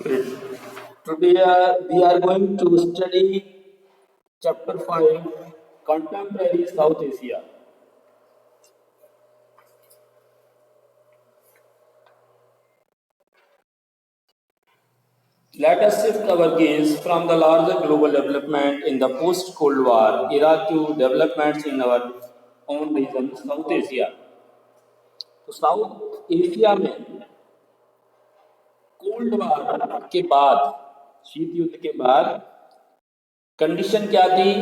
Today we are going to study chapter 5 Contemporary South Asia. Let us shift our gaze from the larger global development in the post Cold War era to developments in our own region, South Asia. तो south Asia में cold war के बाद, शीत युद्ध के बाद condition क्या थी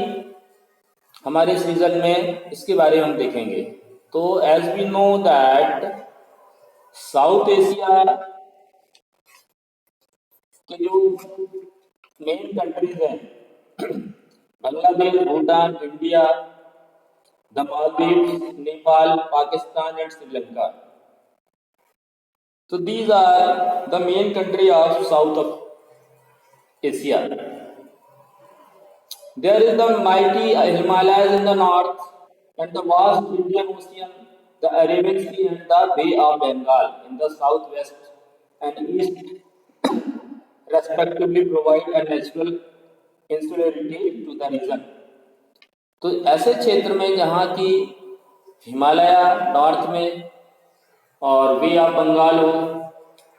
हमारे इस रीजन में, इसके बारे में हम देखेंगे। तो as we know that South Asia के जो मेन कंट्रीज हैं Bangladesh, Bhutan, India, the Maldives, Nepal, Pakistan and Sri Lanka. तो these are the main country of South of Asia. There is the mighty Himalayas in the north and the vast Indian Ocean, the Arabian Sea and the Bay of Bengal in the southwest and east respectively provide a natural insularity to the region. तो ऐसे क्षेत्र में जहाँ की Himalaya north में और way of Bengal हो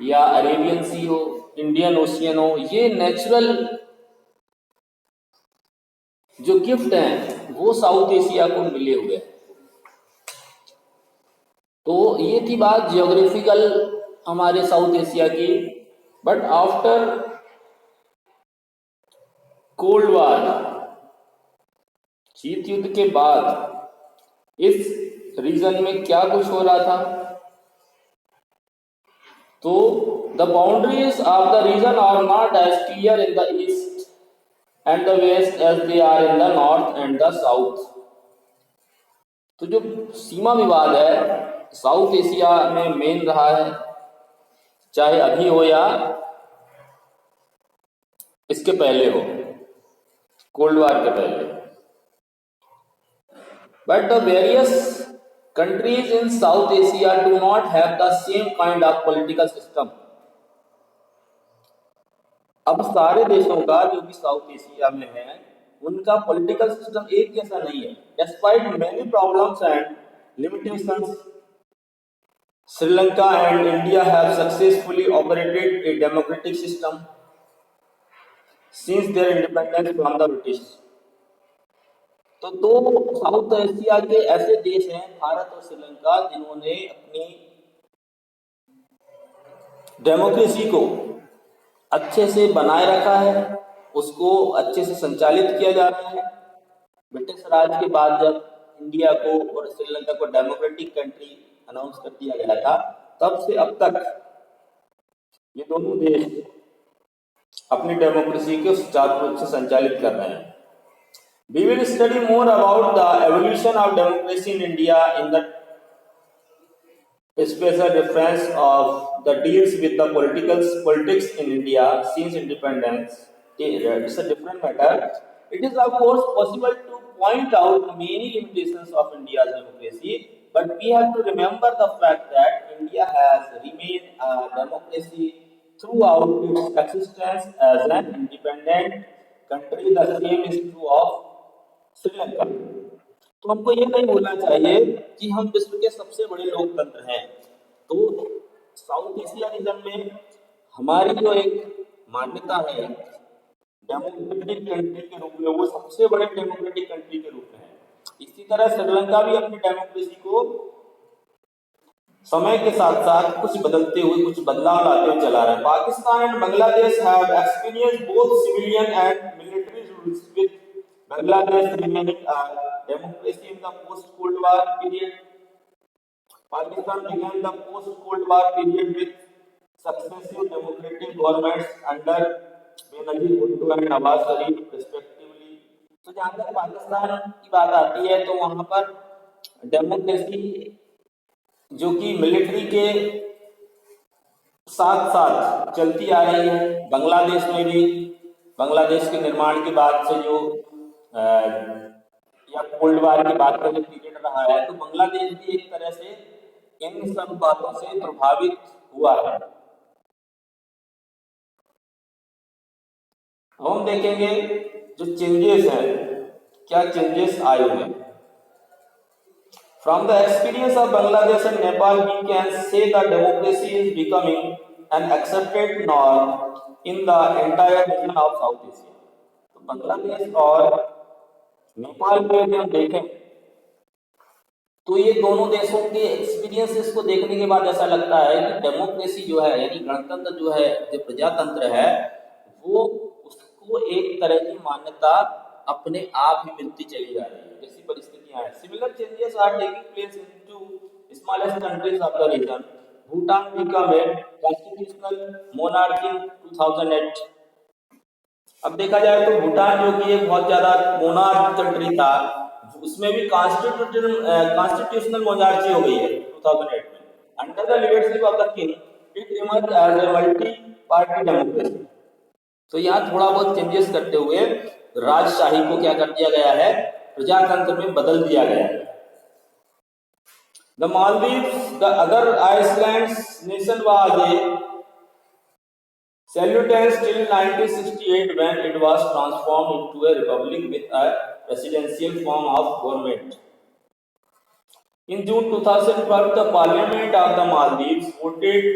या अरेबियन सी हो, इंडियन ओशियन हो, ये नेचुरल जो गिफ्ट हैं वो साउथ एशिया को मिले हुए हैं। तो ये थी बात जियोग्राफिकल हमारे साउथ एशिया की। बट आफ्टर कोल्ड वार, शीत युद्ध के बाद इस रीजन में क्या कुछ हो रहा था, तो the boundaries of the region are not as clear in the east and the west as they are in the north and the south। तो जो सीमा विवाद है साउथ एशिया में मेन रहा है, चाहे अभी हो या इसके पहले हो, कोल्ड वार के पहले। But the various countries in South Asia do not have the same kind of political system। अब सारे देशों का जो भी साउथ एशिया में है उनका पॉलिटिकल सिस्टम एक जैसा नहीं है। Despite many problems and limitations, Sri Lanka and India have successfully operated a democratic system since their independence from the British. तो दो साउथ एशिया के ऐसे देश हैं, भारत और श्रीलंका, जिन्होंने अपनी डेमोक्रेसी को अच्छे से बनाए रखा है, उसको अच्छे से संचालित किया जा रहा है। ब्रिटिश राज के बाद जब इंडिया को और श्रीलंका को डेमोक्रेटिक कंट्री अनाउंस कर दिया गया था, तब से अब तक ये दोनों देश अपनी डेमोक्रेसी को सुचारू रूप से संचालित कर रहे हैं। We will study more about the evolution of democracy in India in the special reference of the deals with the politics in India since independence. It's a different matter. It is of course possible to point out many limitations of India's democracy, but we have to remember the fact that India has remained a democracy throughout its existence as an independent country. The same is true of Sri Lanka. तो हमको ये नहीं भूलना चाहिए कि हम विश्व के सबसे बड़े लोकतंत्र हैं। तो साउथ एशिया रीजन में हमारी जो एक मान्यता है डेमोक्रेटिक कंट्री के रूप में, वो सबसे बड़े डेमोक्रेटिक कंट्री के रूप में है। इसी तरह श्रीलंका भी अपनी डेमोक्रेसी को समय के साथ साथ कुछ बदलते हुए, कुछ बदलाव लाते हुए चला रहा है। Pakistan and Bangladesh have experienced both civilian and military rules with Bangladesh remaining a democracy in the post-Cold War period. Pakistan began the post-Cold War period with successive democratic governments under Benazir Bhutto and Nawaz Sharif respectively. तो जहाँ तक पाकिस्तान की बात आती है तो वहाँ पर डेमोक्रेसी जो कि मिलिट्री के साथ साथ चलती आ रही है। बांग्लादेश में भी बांग्लादेश के निर्माण के बाद से जो या कोल्ड वार के बाद का जो पीरियड रहा है, तो बांग्लादेश भी एक तरह से इन सब बातों से प्रभावित हुआ है। अब हम देखेंगे जो चेंजेस हैं, क्या चेंजेस आए हुए हैं। From the experience of Bangladesh and Nepal, we can say that democracy is becoming an accepted norm in the entire region of South Asia. तो बांग्लादेश और नेपाल में यदि हम देखें तो ये दोनों देशों के एक्सपीरियंसेस को देखने के बाद ऐसा लगता है कि डेमोक्रेसी जो है यानी गणतंत्र जो है, जो प्रजातंत्र है, वो उसको एक तरह की मान्यता अपने आप ही मिलती चली जा रही है, जैसी परिस्थितियां हैं। Similar changes are taking place into smallest countries of the region. Bhutan become a constitutional monarchy 2008। अब देखा जाए तो भूटान जो कि एक बहुत ज्यादा मोनार्क कंट्री था, उसमें भी कॉन्स्टिट्यूशनल मोनार्ची हो गई है 2008 में। Under the leadership of the king it emerge as a multi party democracy. तो यहाँ थोड़ा बहुत चेंजेस करते हुए राजशाही को क्या कर दिया गया है, प्रजातंत्र में बदल दिया गया है। The Maldives the other islands nation was a Salutants till 1968 when it was transformed into a republic with a presidential form of government. In June 2012, the Parliament of the Maldives voted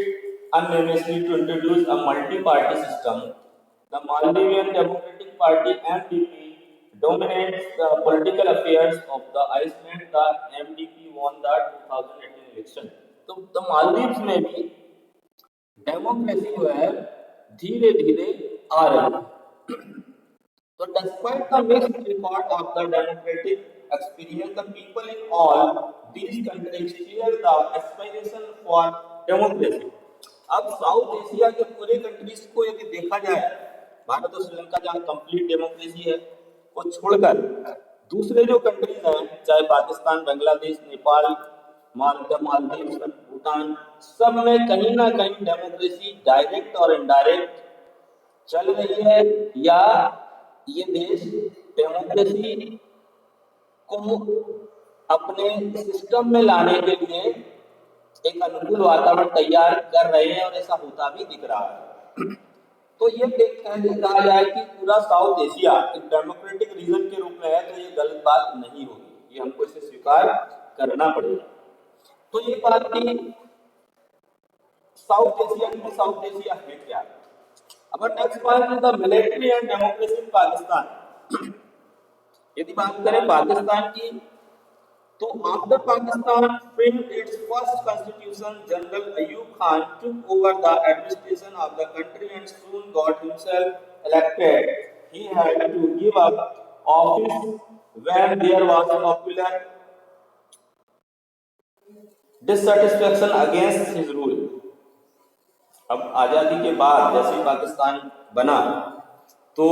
unanimously to introduce a multi-party system. The Maldivian Democratic Party (MDP) dominates the political affairs of the Iceland. The MDP won the 2018 election. तो the Maldives में भी democracy जो है धीरे धीरे आ रही है। So despite the mixed record of the democratic experience, the people in all these countries share the aspiration for democracy. अब साउथ एशिया के पूरे कंट्रीज को यदि देखा जाए, भारत और श्रीलंका जहाँ कंप्लीट डेमोक्रेसी है को छोड़कर दूसरे जो कंट्रीज हैं, चाहे पाकिस्तान, बांग्लादेश, नेपाल, मालदीव, भूटान, सब में कहीं ना कहीं डेमोक्रेसी डायरेक्ट और इनडायरेक्ट चल रही है, या ये देश डेमोक्रेसी को अपने सिस्टम में लाने के लिए एक अनुकूल वातावरण तैयार कर रहे हैं और ऐसा होता भी दिख रहा है। तो ये कहा जाए कि पूरा साउथ एशिया एक डेमोक्रेटिक रीजन के रूप में है, तो ये गलत बात नहीं होगी, ये हमको इसे स्वीकार करना पड़ेगा। तो ये बात की साउथ एशिया की, साउथ एशिया है क्या। अब next point is the military and democracy in Pakistan. यदि बात करें पाकिस्तान की, तो after Pakistan framed its first constitution, General Ayub Khan took over the administration of the country and soon got himself elected. He had to give up office when there was popular dissatisfaction against his rule. अब आजादी के बाद जैसे पाकिस्तान बना तो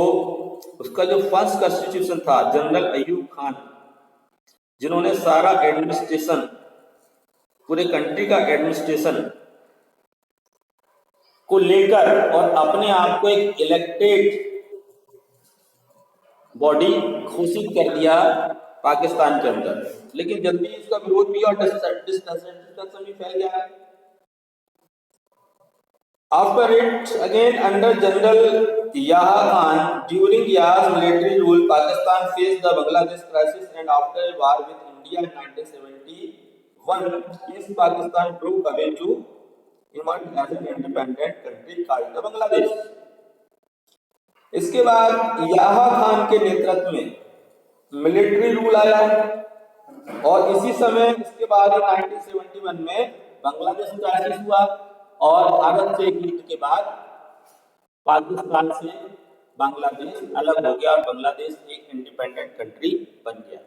उसका जो first constitution था, जनरल अयूब खान, जिन्होंने सारा एडमिनिस्ट्रेशन, पूरे कंट्री का एडमिनिस्ट्रेशन को लेकर और अपने आप को एक इलेक्टेड बॉडी घोषित कर दिया पाकिस्तान के अंदर, लेकिन जल्दी इसका विरोध भी और डिससैटिस्फैक्शन भी फैल गया। After it, again under General Yahya Khan, during Yahya's military rule, Pakistan faced the Bangladesh crisis, and after a war with India in 1971, East Pakistan broke away to emerge as an independent country called the Bangladesh. इसके बाद याह्या खान के नेतृत्व में military rule आया और इसी समय इसके बाद 1971 में बांग्लादेश क्राइसिस हुआ और भारत से युद्ध के बाद पाकिस्तान से बांग्लादेश अलग हो गया और बांग्लादेश एक इंडिपेंडेंट कंट्री बन गया।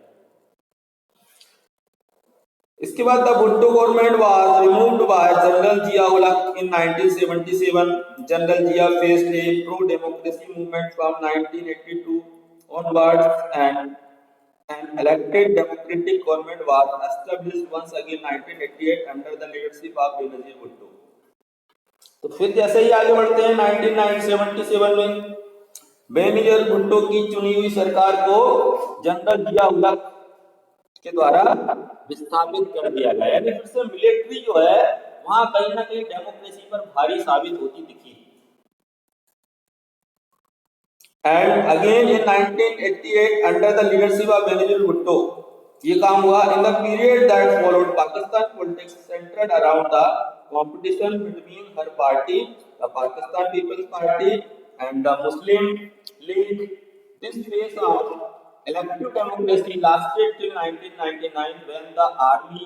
इसके बाद the Bhutto government was removed by general Zia ul Haq in 1977। General Zia faced a pro democracy movement from 1982 onwards and an elected democratic government was established once again 1988 under the leadership of Benazir Bhutto। तो फिर जैसे ही आगे बढ़ते हैं 1977 में बेनजीर भुट्टो की चुनी हुई सरकार को जनरल जिया-उल हक के द्वारा विस्थापित कर दिया गया। यानी फिर से मिलिट्री जो है वहां कहीं ना कहीं डेमोक्रेसी पर भारी साबित होती दिखी। And again in 1988 under the leadership of Benazir Bhutto ये काम हुआ. In the period that followed Pakistan politics centred around the competition between her party, the Pakistan People's Party, and the Muslim League. This phase of elective democracy lasted till 1999 when the army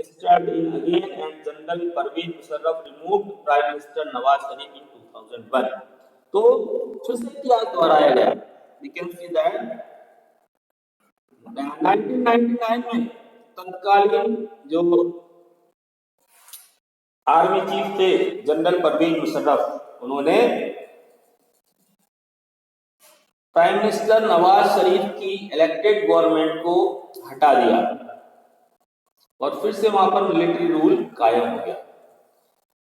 stepped in again and General Pervez Musharraf removed Prime Minister Nawaz Sharif in 2001. तो फिर से इतिहास दोहराया गया. We can see that 1999 में तत्कालीन जो army chief थे जनरल परवेज मुशर्रफ, उन्होंने प्राइम मिनिस्टर नवाज शरीफ की इलेक्टेड गवर्नमेंट को हटा दिया और फिर से वहां पर मिलिट्री रूल कायम हो गया.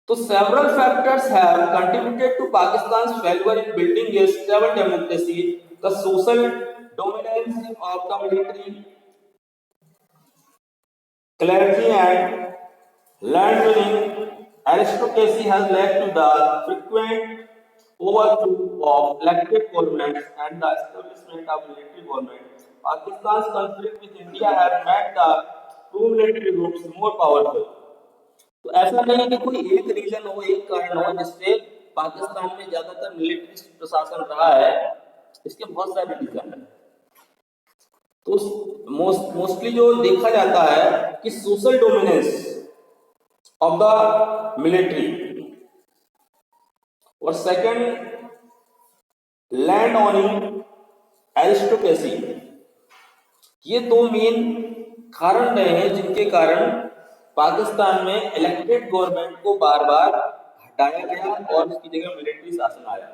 तो several factors have contributed to Pakistan's failure in building a stable democracy. The social dominance of the military, clergy and land winning aristocracy has led to the frequent overthrow of elected governments and the establishment of military government. Pakistan's conflict with India has made the two military groups more powerful. तो ऐसा नहीं है कि कोई एक reason हो, एक कारण हो जिससे पाकिस्तान में ज्यादातर मिलिट्री प्रशासन रहा है. इसके बहुत सारे रीजन है. तो मोस्टली जो देखा जाता है कि social dominance of the military और सेकंड लैंड ओनिंग एरिस्टोक्रेसी, ये दो मेन कारण रहे हैं जिनके कारण पाकिस्तान में इलेक्टेड गवर्नमेंट को बार बार हटाया गया और उसकी जगह मिलिट्री शासन आया.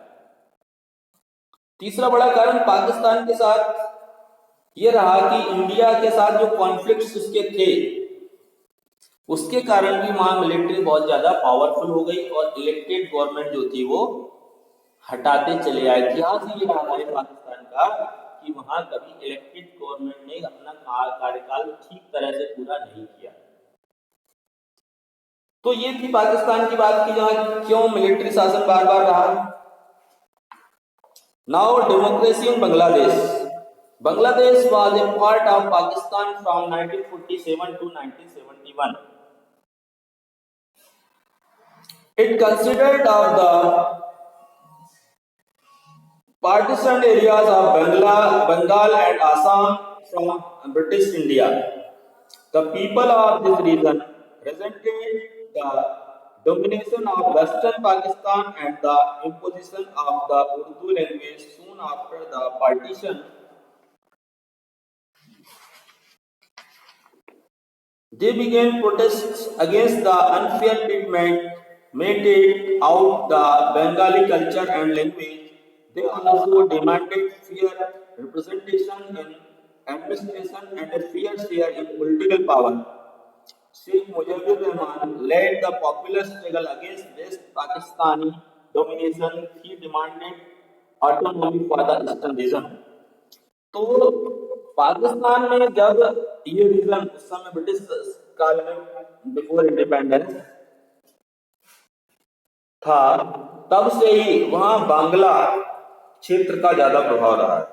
तीसरा बड़ा कारण पाकिस्तान के साथ ये रहा कि इंडिया के साथ जो कॉन्फ्लिक्ट्स उसके थे उसके कारण भी वहां मिलिट्री बहुत ज्यादा पावरफुल हो गई और इलेक्टेड गवर्नमेंट जो थी वो हटाते चले आए. इतिहास ये रहा है पाकिस्तान का कि वहां कभी इलेक्टेड गवर्नमेंट ने अपना कार्यकाल ठीक तरह से पूरा नहीं किया. तो ये थी पाकिस्तान की बात की जहां क्यों मिलिट्री शासन बार बार रहा. Now democracy in Bangladesh. Bangladesh was a part of Pakistan from 1947 to 1971. It considered of the partitioned areas of Bengal and Assam from British India. The people of this region resented the domination of Western Pakistan and the imposition of the Urdu language soon after the partition. They began protests against the unfair treatment meted out the Bengali culture and language. They also demanded fair representation in administration and a fair share in political power. Sheikh Mujibur Rahman led the popular struggle against West Pakistani domination. He demanded autonomy for the eastern region. तो पाकिस्तान में जब ये reason उस समय British काल में before independence था तब से ही वहां बांग्ला क्षेत्र का ज्यादा प्रभाव रहा है.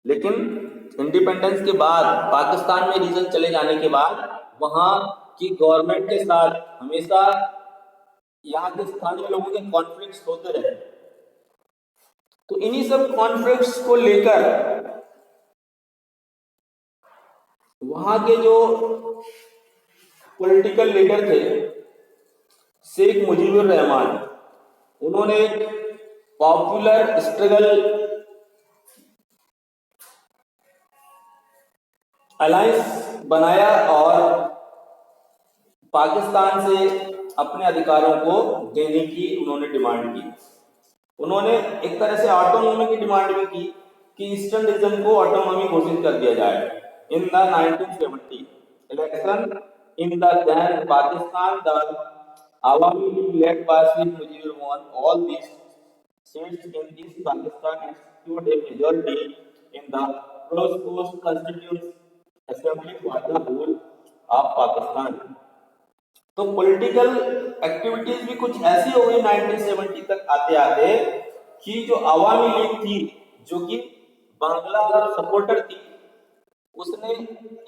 लेकिन इंडिपेंडेंस के बाद पाकिस्तान में रीजन चले जाने के बाद वहां की गवर्नमेंट के साथ हमेशा यहाँ के स्थानीय लोगों के कॉन्फ्लिक्ट्स होते रहे. तो इन्हीं सब कॉन्फ्लिक्ट्स को लेकर वहां के जो पॉलिटिकल लीडर थे शेख मुजीबुर रहमान, उन्होंने पॉपुलर स्ट्रगल अलायंस बनाया और पाकिस्तान से अपने अधिकारों को देने की उन्होंने डिमांड की. उन्होंने एक तरह से ऑटोनॉमी की डिमांड भी की कि ईस्टर्न रीजन को ऑटोनॉमी घोषित कर दिया जाए. In the 1970 election in the then Pakistan, the Awami League led by Sheikh Mujibur won all these seats in East Pakistan and secured a majority in the Coast Constituent Assembly for the whole of Pakistan. तो political activities भी कुछ ऐसी हो गई 1970 तक आते आते कि जो अवामी लीग थी, जो कि बांग्ला सपोर्टर थी, उसने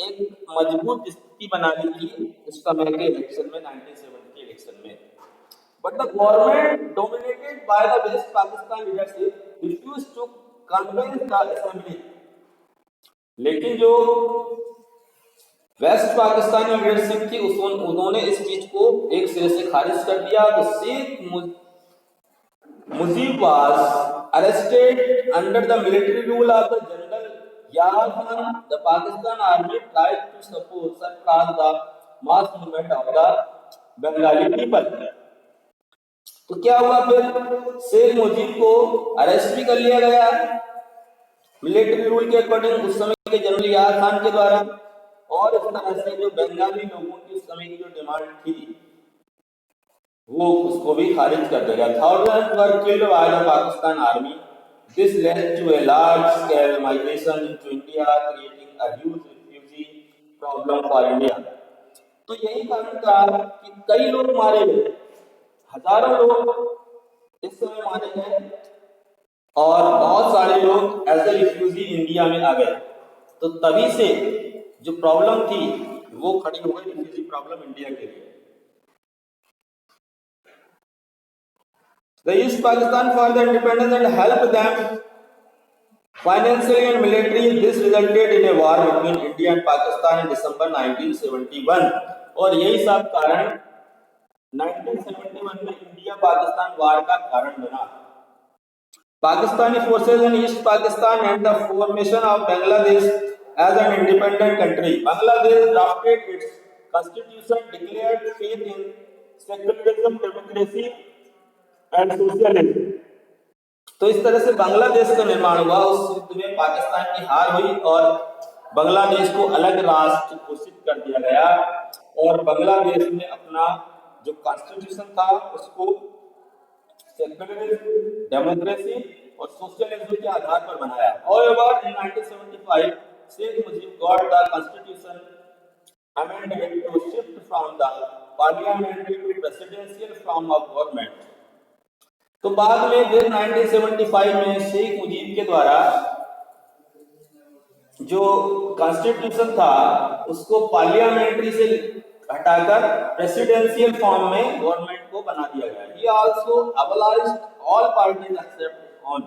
एक मजबूत स्थिति बना ली थी उस समय के इलेक्शन में, 1970 इलेक्शन में। But the government dominated by the West Pakistan leadership refused to convince the assembly. लेकिन जो वेस्ट पाकिस्तानी लीडरशिप थी उन्होंने इस चीज को एक सिरे से खारिज कर दिया। तो Sheikh Mujib was arrested under the military rule of the General Yahya Khan. The Pakistan army tried to suppress the mass movement of the Bengali people. तो क्या हुआ फिर, शेख मुजीब को अरेस्ट भी कर लिया गया मिलिट्री रूल के अकॉर्डिंग उस समय के जनरल यार खान के द्वारा, और इस तरह से जो बंगाली लोगों की उस समय की जो डिमांड थी वो उसको भी खारिज कर दिया। Thousands were killed by the Pakistan army. This led to a large scale migration into India, creating a huge refugee problem for India. तो यही कारण था कि कई लोग मारे गए, हजारों लोग इस समय मारे गए और बहुत सारे लोग एज ए रिफ्यूजी इंडिया में आ गए। तो तभी से जो प्रॉब्लम थी वो खड़ी हो गई, रिफ्यूजी प्रॉब्लम इंडिया के लिए। The East Pakistan for the independence and helped them financially and militarily. This resulted in a war between India and Pakistan in December 1971। और यही सब कारण 1971 में इंडिया पाकिस्तान वार का कारण बना। Pakistani forces in East Pakistan and the formation of Bangladesh as an independent country. Bangladesh drafted its constitution, declared faith in secularism, democracy and socialism। तो इस तरह से बांग्लादेश का निर्माण हुआ। उस युद्ध में पाकिस्तान की हार हुई और बांग्लादेश को अलग राष्ट्र घोषित कर दिया गया, और बांग्लादेश में अपना जो कॉन्स्टिट्यूशन था उसको सेक्युलरिज्म, डेमोक्रेसी और सोशलिज्म के आधार पर बनाया। However, in 1975, Sheikh Mujib got the constitution amended to shift from the parliamentary to presidential form of government। तो बाद में फिर 1975 में शेख मुजीब के द्वारा जो कॉन्स्टिट्यूशन था उसको पार्लियामेंट्री से हटाकर प्रेसिडेंशियल फॉर्म में गवर्नमेंट को बना दिया गया। He also abolished all parties except one,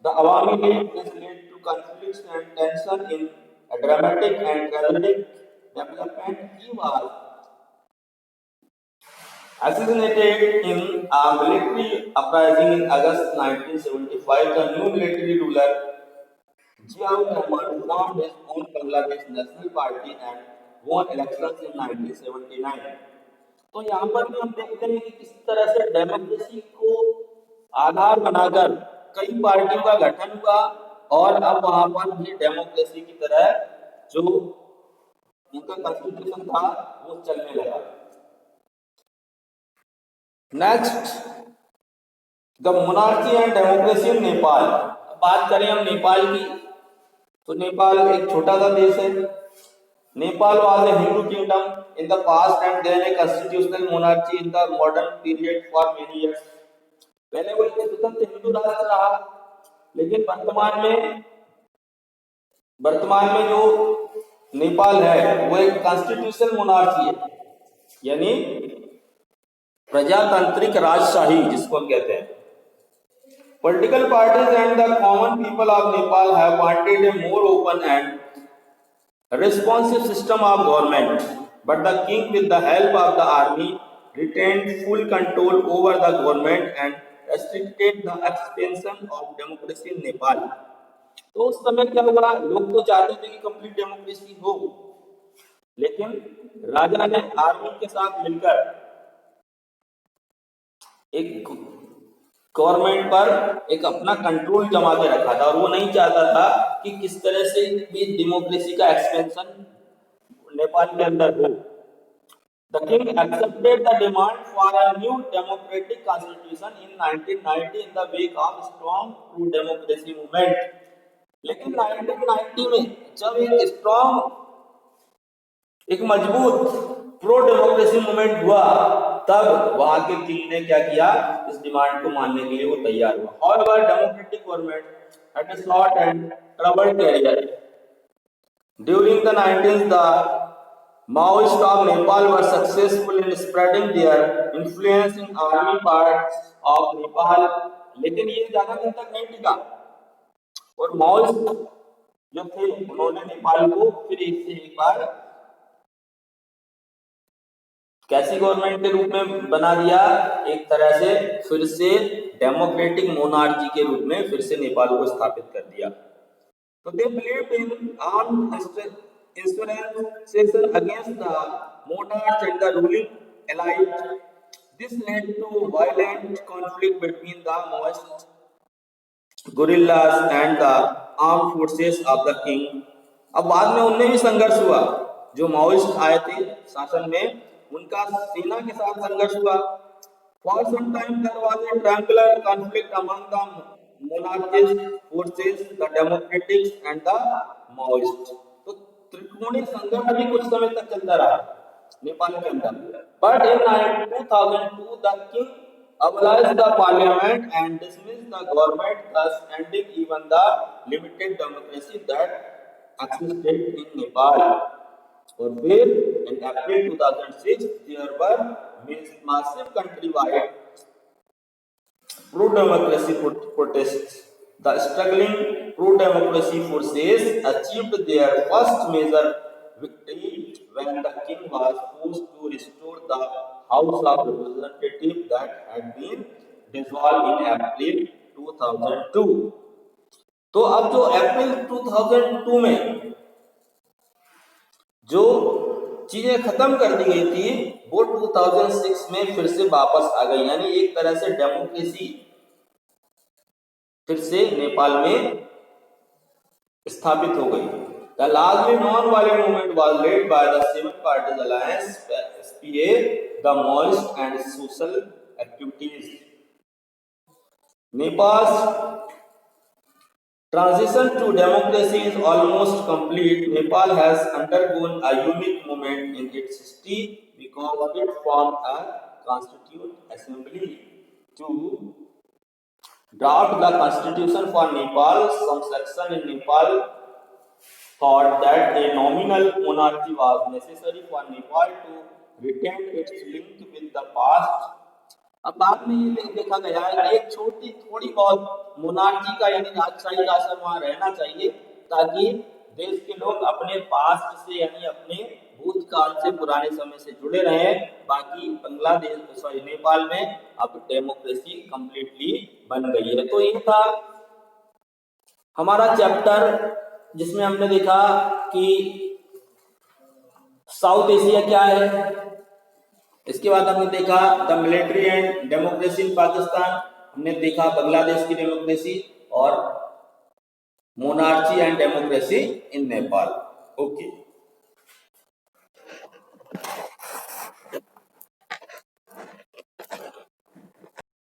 the Awami League। This led to conflicts and tension in a dramatic and tragic development। He was assassinated in a military uprising in August 1975। The new military ruler Ziaur Rahman formed his own Bangladesh National Party and won elections in 1979। तो यहाँ पर भी हम देखते हैं कि किस तरह से डेमोक्रेसी को आधार बनाकर कई पार्टियों का गठन हुआ, और अब वहां पर भी डेमोक्रेसी की तरह जो उनका कॉन्स्टिट्यूशन था वो चलने लगा। Next, the monarchy and democracy in Nepal. बात करें हम नेपाल की, तो नेपाल एक छोटा सा देश है। Nepal was a Hindu kingdom in the past and then a constitutional monarchy in the modern period for many years. पहले वो एक स्वतंत्र हिंदू राष्ट्र रहा, लेकिन वर्तमान में जो नेपाल है वो एक कॉन्स्टिट्यूशनल मोनार्की है, यानी प्रजातांत्रिक राजशाही जिसको हम कहते हैं। Political parties and the common people of Nepal have wanted a more open and responsive system of government, but the king, with the help of the army, retained full control over the government and restricted the expansion of democracy in Nepal। तो उस समय क्या हुआ, लोग तो चाहते थे कि कंप्लीट डेमोक्रेसी हो, लेकिन राजा ने आर्मी के साथ मिलकर एक गवर्नमेंट पर एक अपना कंट्रोल जमा के रखा था, और वो नहीं चाहता था कि किस तरह से भी डेमोक्रेसी का एक्सपेंशन नेपाल के अंदर हो। The king accepted the demand for a new democratic constitution in 1990 in the wake of strong pro-democracy movement। लेकिन 1990 में जब एक मजबूत प्रो डेमोक्रेसी मूवमेंट हुआ, तब वहां के किंग ने क्या किया, इस डिमांड को मानने के लिए वो तैयार हुआ। However, democratic government had a short and troubled career. During the 19th, the Maoists of Nepal were successful in spreading their influence in army parts of Nepal, लेकिन ये ज्यादा दिन तक नहीं टिका और माओइस्ट जो थे उन्होंने नेपाल को फिर एक से एक बार कैसी गवर्नमेंट के रूप में बना दिया, एक तरह से फिर से डेमोक्रेटिक मोनार्ची के रूप में फिर से नेपाल को स्थापित कर दिया। तो they believed in armed insurrection against the monarchs and the ruling elite. This led to violent conflict between the Maoist guerrillas and the armed forces of the king. अब बाद में उनमें भी संघर्ष हुआ, जो माओइस्ट आए थे शासन में उनका सेना के साथ संघर्ष हुआ। For some time there was a triangular conflict among the monarchist forces, the democratics and the Maoists. तो त्रिकोणीय संघर्ष भी कुछ समय तक चलता रहा नेपाल के अंदर। But in 2002 the king abolished the parliament and dismissed the government, thus ending even the limited democracy that existed in Nepal. और फिर in April 2006 there were massive countrywide pro-democracy protests. The struggling pro-democracy forces achieved their first major victory when the king was forced to restore the House of Representatives that had been dissolved in April 2002. तो अब जो अप्रैल 2002 में जो चीजें खत्म कर दी गई थी वो 2006 में फिर से वापस आ गई, यानी एक तरह से डेमोक्रेसी फिर से नेपाल में स्थापित हो गई। The largely non-violent movement was led by the Seven Parties Alliance (SPA), the Maoist and social activities. Nepal's transition to democracy is almost complete. Nepal has undergone a unique moment in its history because it formed a constituent assembly to draft the constitution for Nepal. Some section in Nepal thought that a nominal monarchy was necessary for Nepal to retain its link with the past. अब बाद में ये देखा गया है कि एक छोटी थोड़ी बहुत मोनार्ची का यानी राजशाही शासन वहाँ रहना चाहिए ताकि देश के लोग अपने पास्ट से यानी अपने भूतकाल से पुराने समय से जुड़े रहें। बाकी बांग्लादेश नेपाल में अब डेमोक्रेसी कंप्लीटली बन गई है। तो ये था हमारा चैप्टर जिसमें हमने देखा कि साउथ एशिया क्या है, इसके बाद हमने देखा the military and democracy in Pakistan, हमने देखा बांग्लादेश की डेमोक्रेसी और monarchy and democracy in Nepal. Okay.